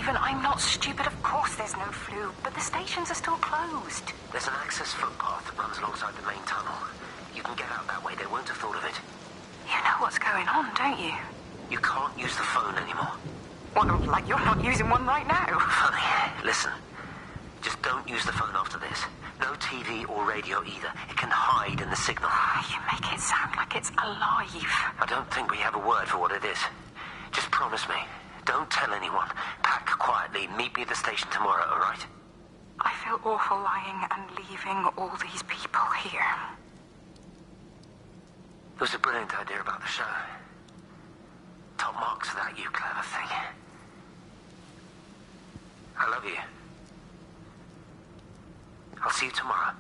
Stephen, I'm not stupid. Of course there's no flu, but the stations are still closed. There's an access footpath that runs alongside the main tunnel. You can get out that way. They won't have thought of it. You know what's going on, don't you? You can't use the phone anymore. What, like you're not using one right now? Funny. Listen. Just don't use the phone after this. No TV or radio either. It can hide in the signal. You make it sound like it's alive. I don't think we have a word for what it is. Just promise me. Don't tell anyone. Pack quietly. Meet me at the station tomorrow, all right? I feel awful lying and leaving all these people here. It was a brilliant idea about the show. Top marks for that, you clever thing. I love you. I'll see you tomorrow.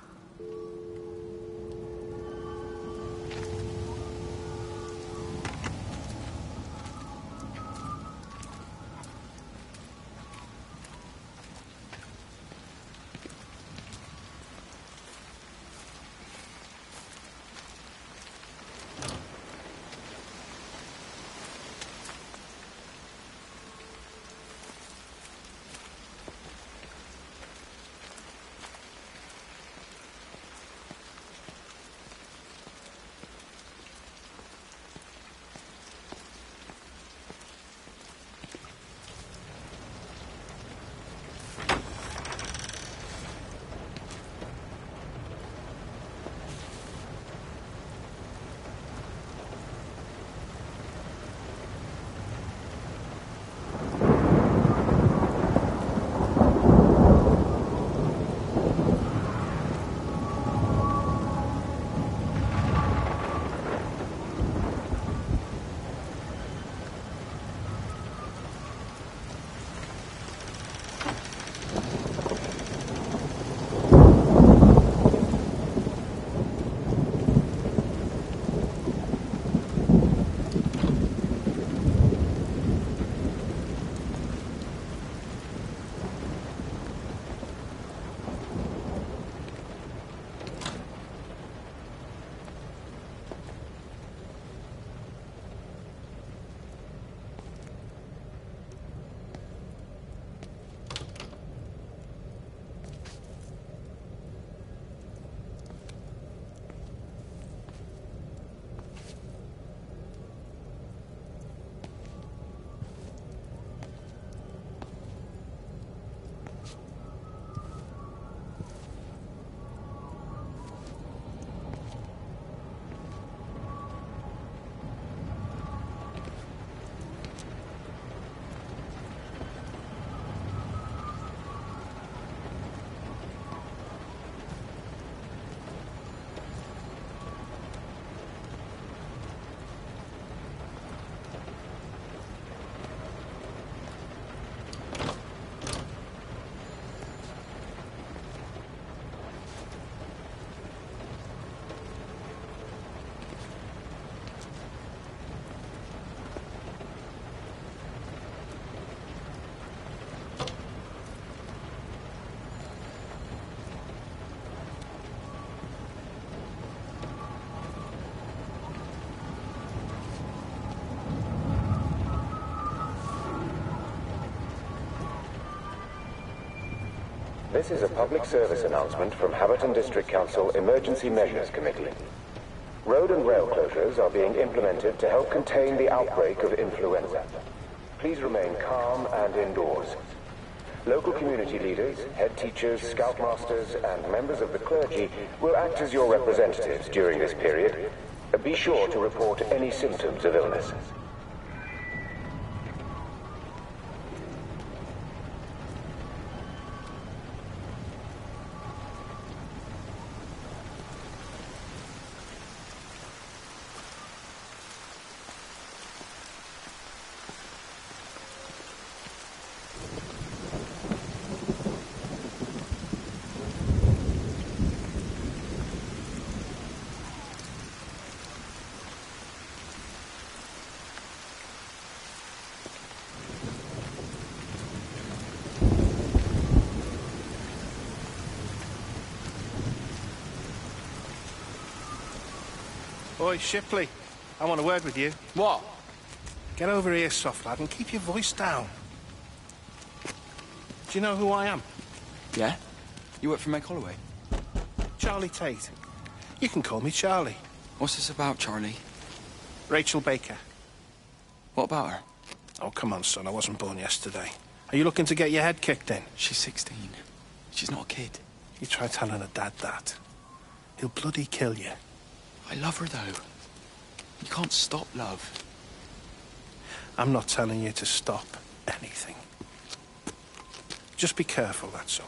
This is a public service announcement from Haverton District Council Emergency Measures Committee. Road and rail closures are being implemented to help contain the outbreak of influenza. Please remain calm and indoors. Local community leaders, head teachers, scoutmasters, and members of the clergy will act as your representatives during this period. Be sure to report any symptoms of illness. Oi, Shipley, I want a word with you. What? Get over here, soft lad, and keep your voice down. Do you know who I am? Yeah? You work for Meg Holloway? Charlie Tate. You can call me Charlie. What's this about, Charlie? Rachel Baker. What about her? Oh, come on, son. I wasn't born yesterday. Are you looking to get your head kicked in? She's 16. She's not a kid. You try telling her dad that. He'll bloody kill you. I love her, though. You can't stop love. I'm not telling you to stop anything. Just be careful, that's all.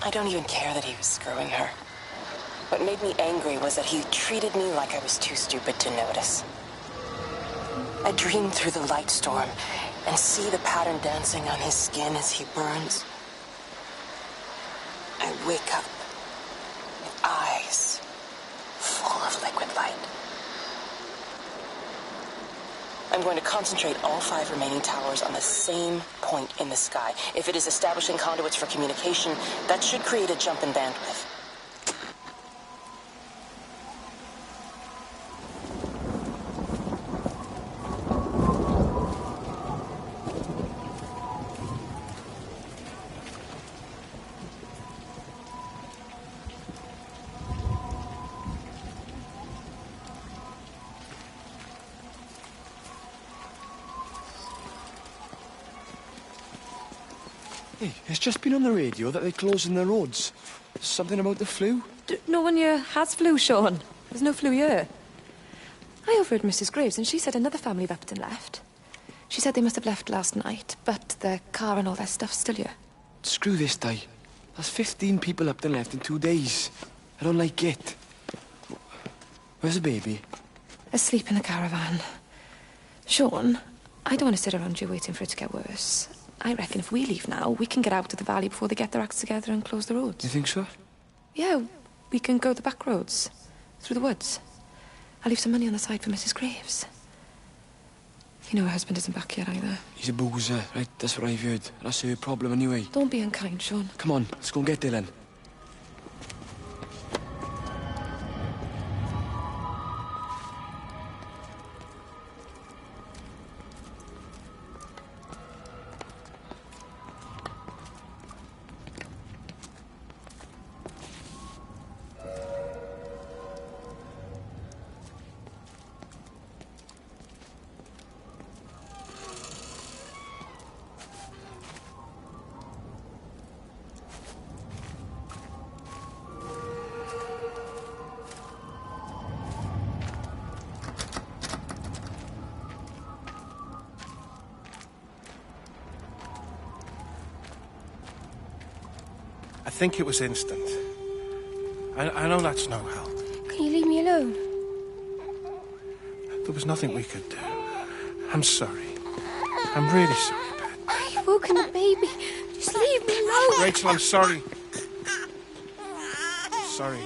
I don't even care that he was screwing her. What made me angry was that he treated me like I was too stupid to notice. I dream through the light storm and see the pattern dancing on his skin as he burns. I wake up with eyes full of liquid light. I'm going to concentrate all 5 remaining towers on the same point in the sky. If it is establishing conduits for communication, that should create a jump in bandwidth. Hey, it's just been on the radio that they're closing the roads. Something about the flu? No one here has flu, Sean. There's no flu here. I overheard Mrs. Graves, and she said another family of Upton left. She said they must have left last night, but their car and all their stuff's still here. Screw this, Di. That's 15 people Upton left in 2 days. I don't like it. Where's the baby? Asleep in the caravan. Sean, I don't want to sit around here waiting for it to get worse. I reckon if we leave now, we can get out of the valley before they get their acts together and close the roads. You think so? Yeah, we can go the back roads. Through the woods. I'll leave some money on the side for Mrs. Graves. You know her husband isn't back yet either. He's a boozer, right? That's what I've heard. That's her problem anyway. Don't be unkind, Sean. Come on, let's go and get Dylan. I think it was instant. I know that's no help. Can you leave me alone? There was nothing we could do. I'm sorry. I'm really sorry, Pet. You've woken the baby. Just leave me alone. Rachel, I'm sorry. Sorry.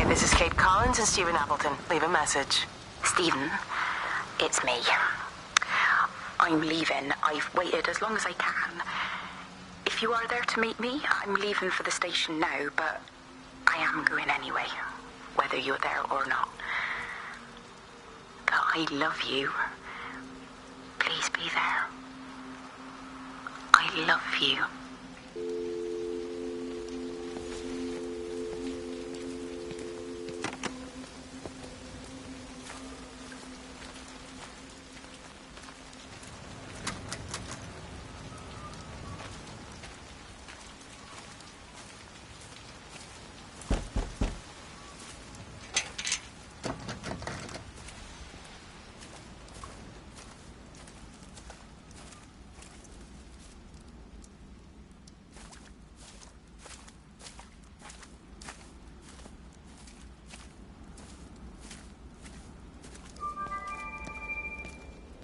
This is Kate Collins and Stephen Appleton. Leave a message. Stephen, it's me. I'm leaving. I've waited as long as I can. If you are there to meet me, I'm leaving for the station now, but I am going anyway, whether you're there or not. But I love you. Please be there. I love you.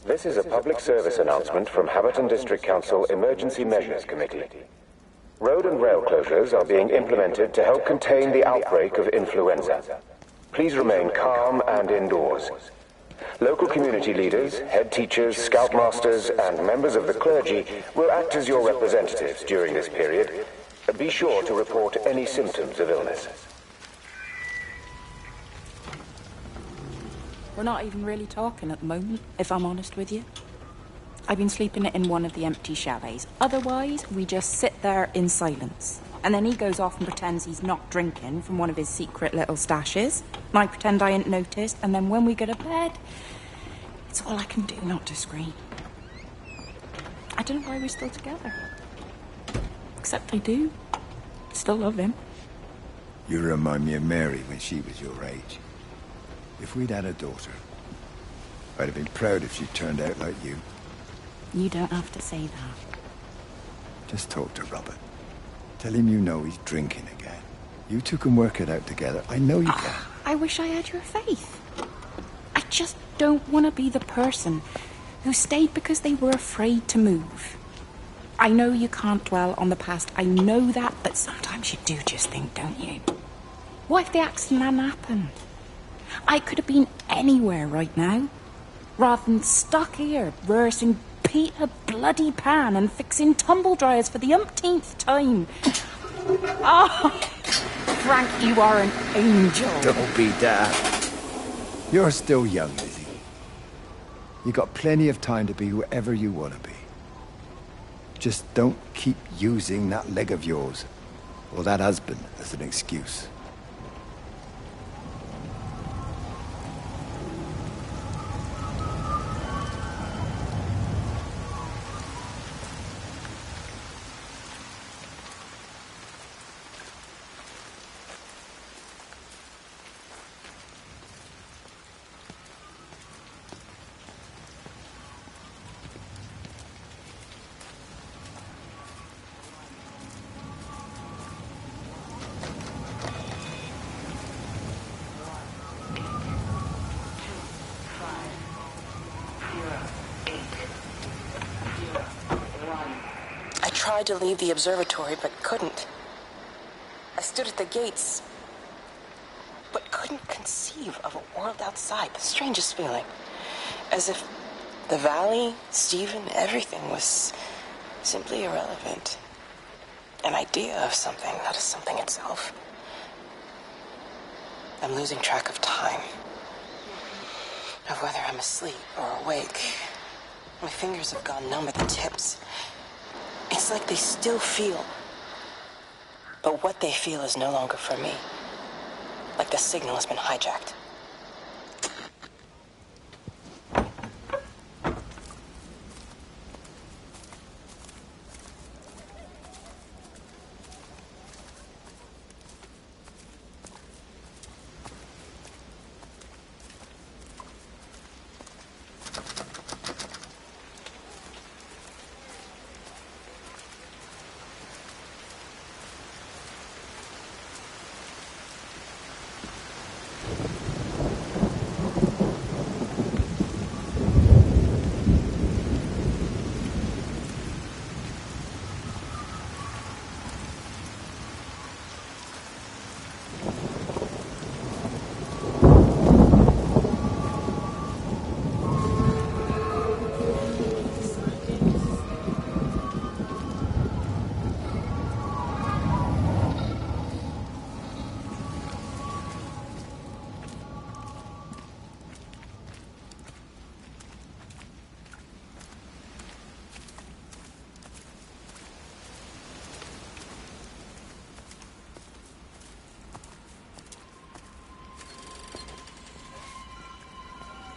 This is a public service announcement from Haverton District Council Emergency Measures Committee. Road and rail closures are being implemented to help contain the outbreak of influenza. Please remain calm and indoors. Local community leaders, head teachers, scoutmasters, and members of the clergy will act as your representatives during this period. Be sure to report any symptoms of illness. We're not even really talking at the moment, if I'm honest with you. I've been sleeping in one of the empty chalets. Otherwise, we just sit there in silence. And then he goes off and pretends he's not drinking from one of his secret little stashes. And I pretend I ain't noticed. And then when we go to bed, it's all I can do not to scream. I don't know why we're still together. Except I do. Still love him. You remind me of Mary when she was your age. If we'd had a daughter, I'd have been proud if she turned out like you. You don't have to say that. Just talk to Robert. Tell him you know he's drinking again. You two can work it out together. I know you can. I wish I had your faith. I just don't want to be the person who stayed because they were afraid to move. I know you can't dwell on the past. I know that, but sometimes you do just think, don't you? What if the accident hadn't happened? I could have been anywhere right now, rather than stuck here, rehearsing Peter bloody Pan and fixing tumble dryers for the umpteenth time. Oh, Frank, you are an angel. Don't be daft. You're still young, Lizzie. You got plenty of time to be whoever you want to be. Just don't keep using that leg of yours, or that husband, as an excuse. I tried to leave the observatory, but couldn't. I stood at the gates, but couldn't conceive of a world outside. The strangest feeling. As if the valley, Stephen, everything was simply irrelevant. An idea of something, not as something itself. I'm losing track of time. Of whether I'm asleep or awake. My fingers have gone numb at the tips. It's like they still feel. But what they feel is no longer for me. Like the signal has been hijacked.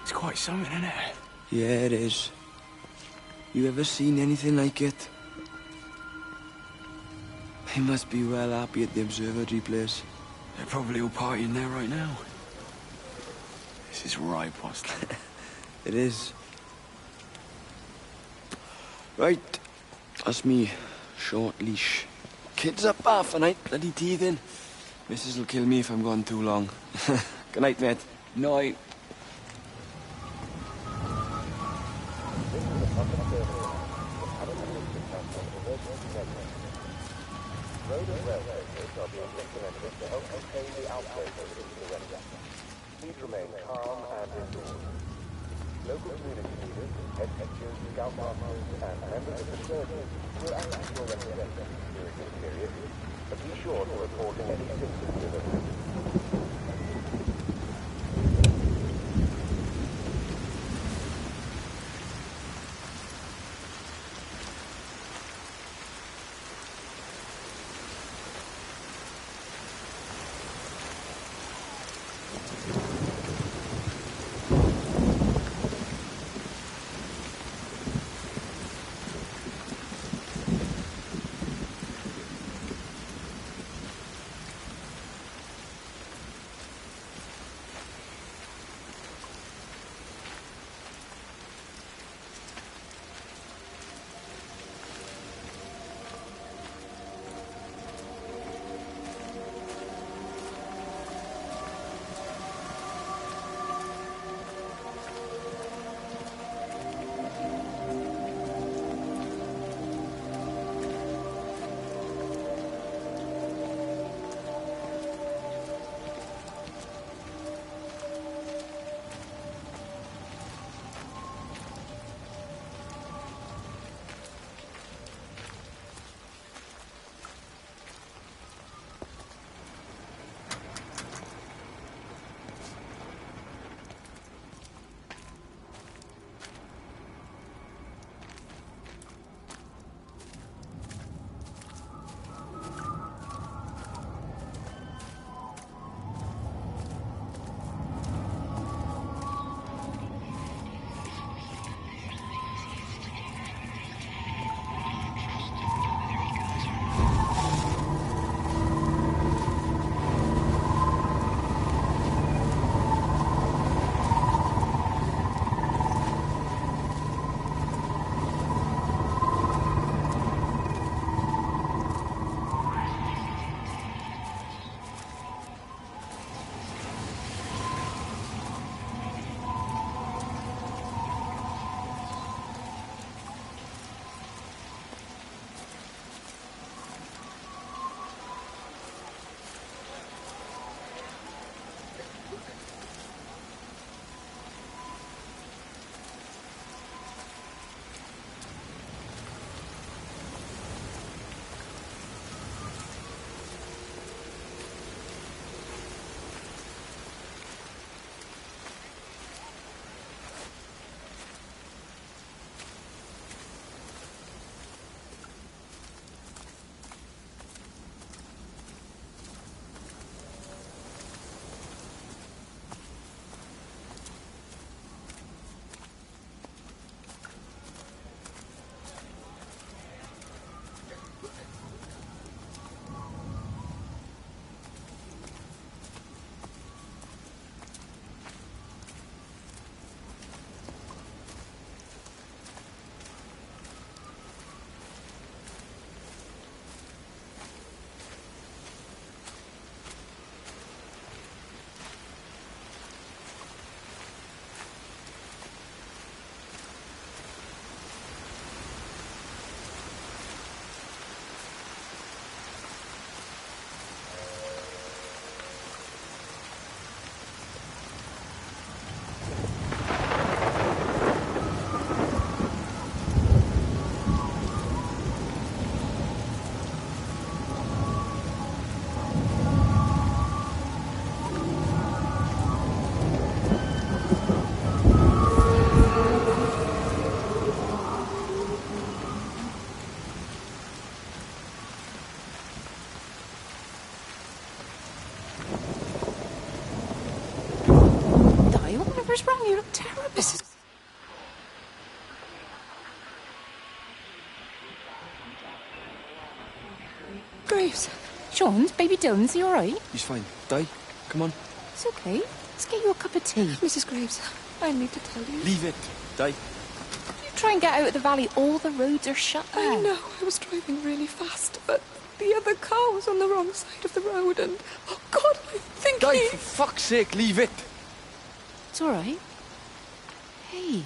It's quite something, isn't it? Yeah, it is. You ever seen anything like it? They must be well happy at the observatory place. They're probably all partying there right now. This is right, boss. It is. Right. That's me. Short leash. Kids up half a night, bloody teething. Missus will kill me if I'm gone too long. Good night, mate. Night. Road and railway routes are being implemented to help contain the outbreak of influenza. Please remain calm and indoors. Local community leaders, head teachers, scout masters, and members of the service will act as your representatives during this period, but be sure to report any symptoms to them. look terrible. Mrs. Graves. Sean, baby Dylan, is he all right? He's fine. Di, come on. It's okay. Let's get you a cup of tea. Mrs. Graves, I need to tell you. Leave it. Di. You try and get out of the valley, all the roads are shut now. I know, I was driving really fast, but the other car was on the wrong side of the road, and, oh God, I think Di, he... for fuck's sake, leave it. It's all right. Hey,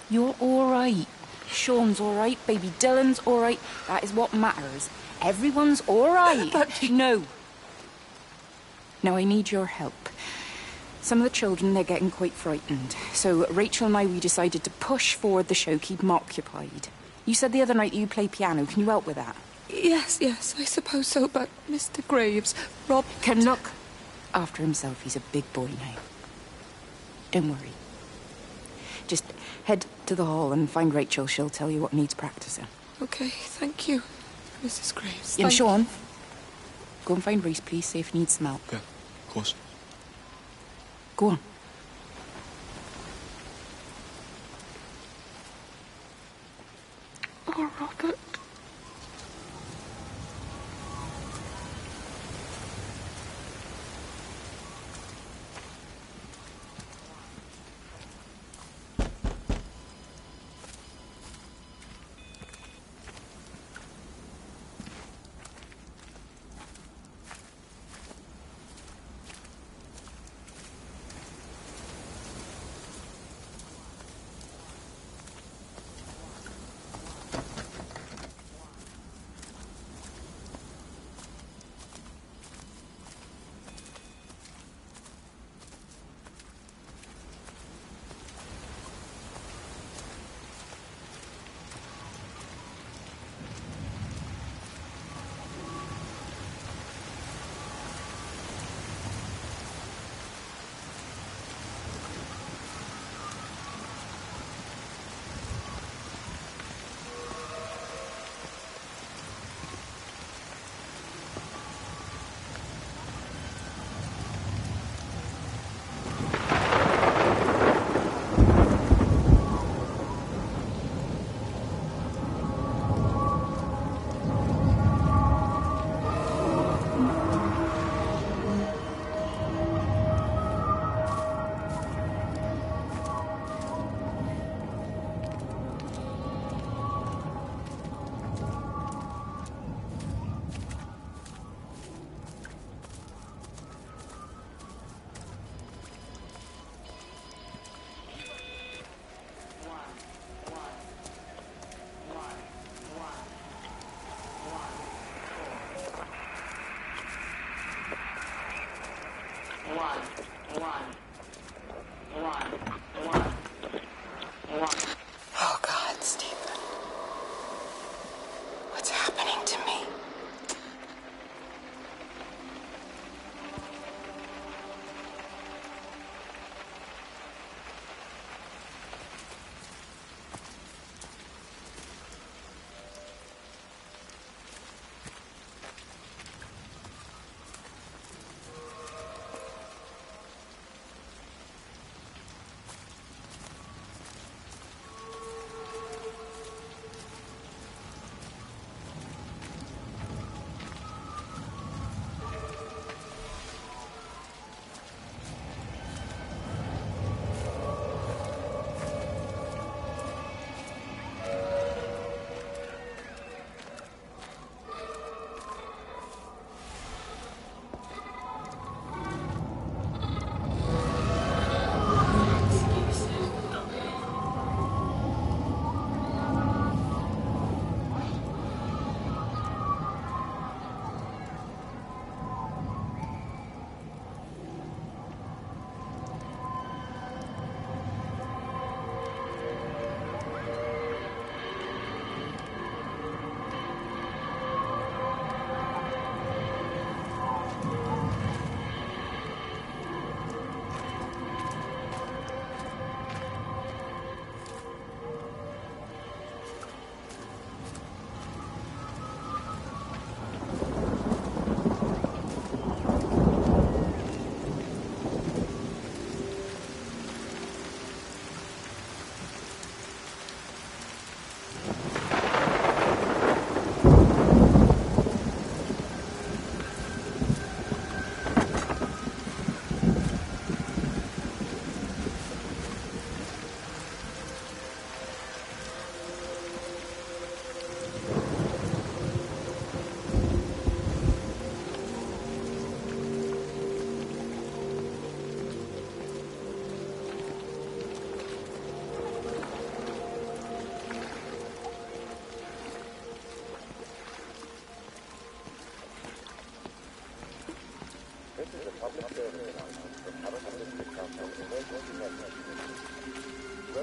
you're all right. Sean's all right, baby Dylan's all right. That is what matters. Everyone's all right. But... No. Now, I need your help. Some of the children, they're getting quite frightened. So Rachel and I, we decided to push forward the show, keep them occupied. You said the other night you play piano. Can you help with that? Yes, I suppose so, but Mr. Graves, Rob... Can look after himself. He's a big boy now. Don't worry. Just head to the hall and find Rachel. She'll tell you what needs practicing. Okay, thank you, Mrs. Graves. And Sean, go and find Reese, please, see if he needs some help. Yeah, of course. Go on. Oh, Robert.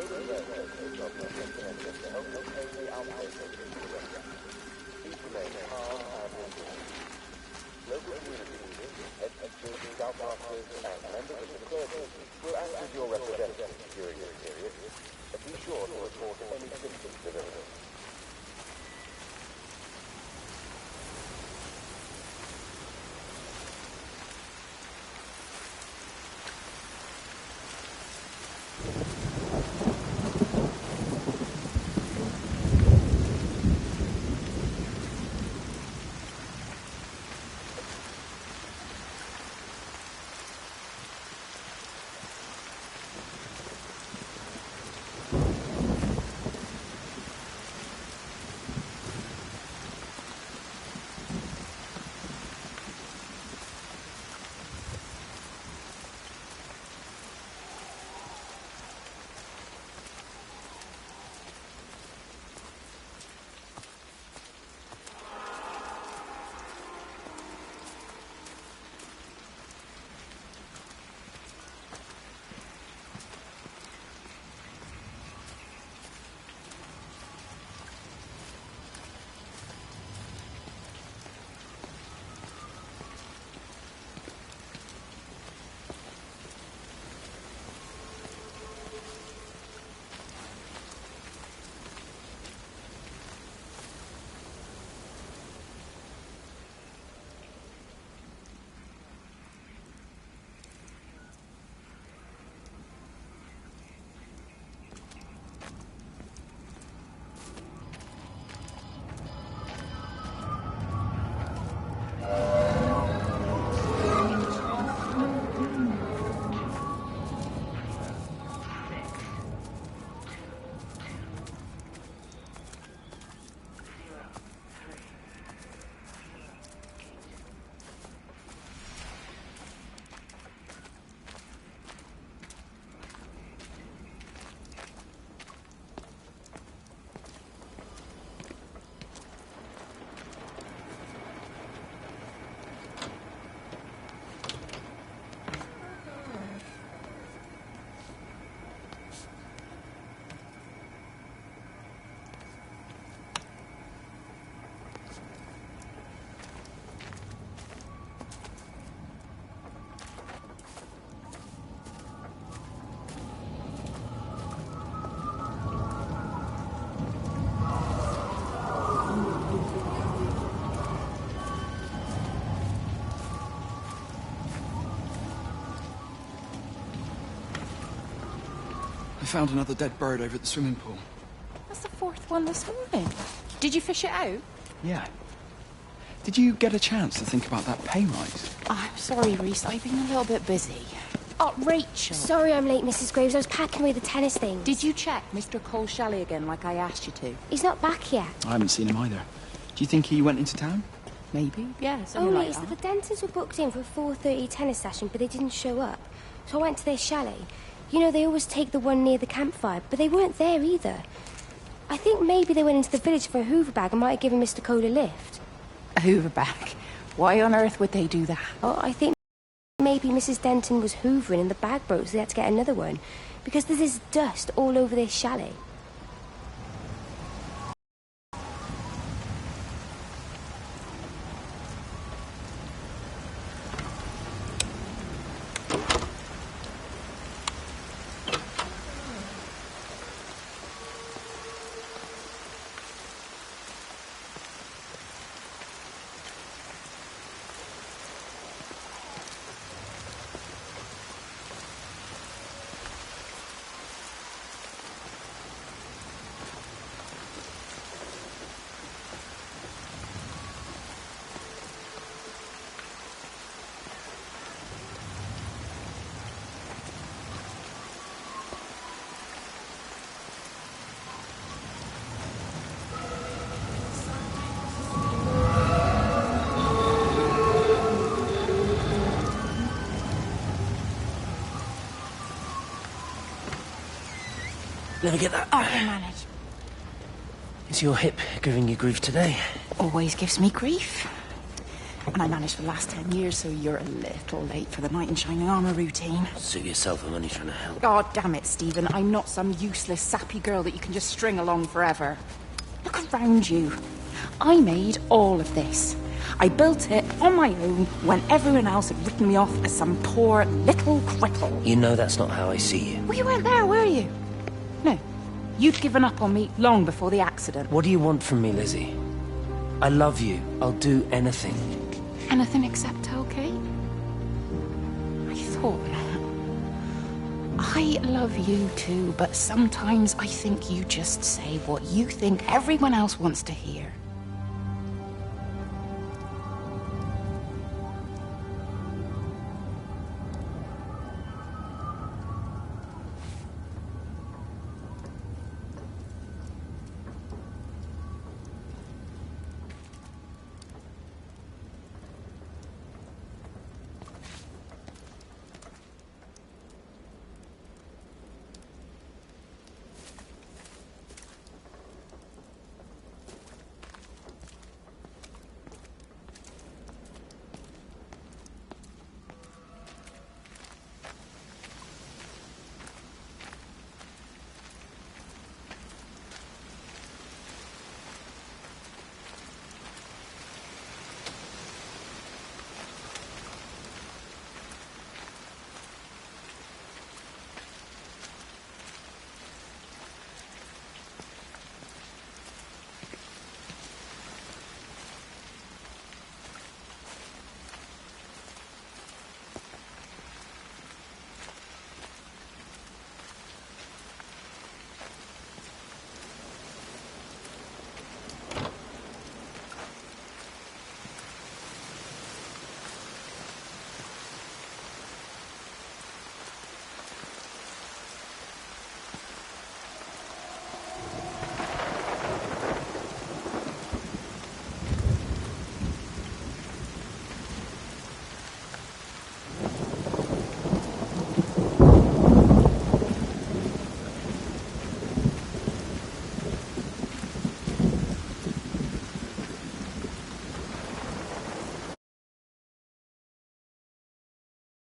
Road and rail closures are being implemented to help contain the outbreak of influenza. Please remain calm and vigilant. Local community leaders, head teachers, scoutmasters, and members of the clergy will act as your representatives during this period, but be sure to report any symptoms of illness. I found another dead bird over at the swimming pool. That's the fourth one this morning. Did you fish it out? Yeah. Did you get a chance to think about that pay rise? Oh, I'm sorry, Reese. I've been a little bit busy. Oh, Rachel. Sorry I'm late, Mrs. Graves. I was packing away the tennis things. Did you check Mr. Cole's chalet again like I asked you to? He's not back yet. I haven't seen him either. Do you think he went into town? Maybe, yeah. Only it's that the dentists were booked in for a 4:30 tennis session, but they didn't show up. So I went to their chalet. You know, they always take the one near the campfire, but they weren't there either. I think maybe they went into the village for a Hoover bag and might have given Mr. Cole a lift. A Hoover bag? Why on earth would they do that? Oh, I think maybe Mrs. Denton was hoovering and the bag broke, so they had to get another one. Because there's this dust all over this chalet. Let me get that. I can manage. Is your hip giving you grief today? Always gives me grief. And I managed for the last 10 years, so you're a little late for the knight in shining armour routine. Suit yourself, I'm only trying to help. God damn it, Stephen. I'm not some useless, sappy girl that you can just string along forever. Look around you. I made all of this. I built it on my own when everyone else had written me off as some poor little cripple. You know that's not how I see you. Well, you weren't there, were you? No. You'd given up on me long before the accident. What do you want from me, Lizzie? I love you. I'll do anything. Anything except okay? I thought not. I love you too, but sometimes I think you just say what you think everyone else wants to hear.